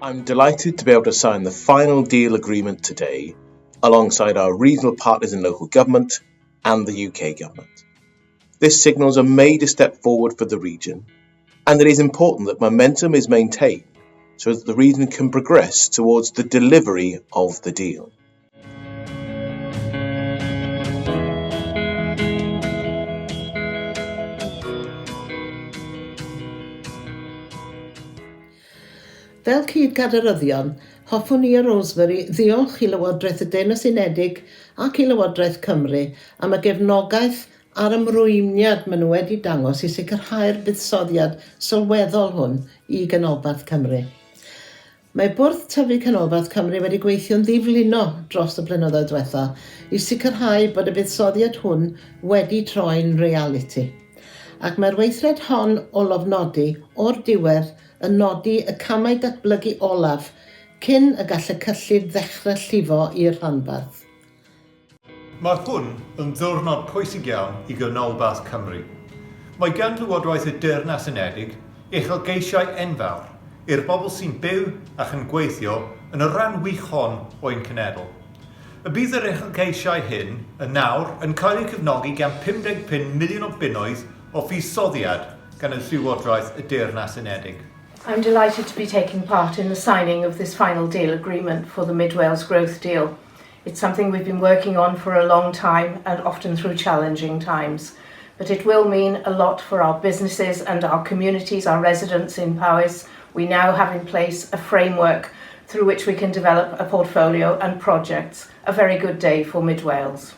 I'm delighted to be able to sign the final deal agreement today alongside our regional partners in local government and the UK government. This signals a major step forward for the region, and it is important that momentum is maintained so that the region can progress towards the delivery of the deal. Fel cydgadaryddion, hoffwn ni o Rosebery ddiolch i Lywodraeth y Deyrnas Unedig ac i Lywodraeth Cymru am y gefnogaeth a'r ymrwymiad maen nhw wedi dangos i sicrhau'r buddsoddiad sylweddol hwn i Canolbarth Cymru. Mae Bwrdd Tyfu Canolbarth Cymru wedi gweithio'n ddiflino dros y blynyddoedd diwethaf i sicrhau bod y buddsoddiad hwn wedi troi'n realiti. Ac mae'r weithred hon o lofnodi o'r diwedd yn nodi y camau datblygu olaf cyn y gall y cyllid ddechrau llifo i'r rhanbarth. Mae hwn yn ddiwrnod pwysig iawn i Canolbarth Cymru. Mae gan Lywodraeth y Deyrnas Unedig uchelgeisiau enfawr i'r bobl sy'n byw ac yn gweithio yn y rhan wych hon o'n cenedl. Y bydd yr uchelgeisiau hyn yn nawr yn cael eu cefnogi gan 55 miliwn o bunnoedd o fuddsoddiad gan y Llywodraeth y Deyrnas Unedig. I'm delighted to be taking part in the signing of this final deal agreement for the Mid Wales Growth Deal. It's something we've been working on for a long time and often through challenging times. But it will mean a lot for our businesses and our communities, our residents in Powys. We now have in place a framework through which we can develop a portfolio and projects. A very good day for Mid Wales.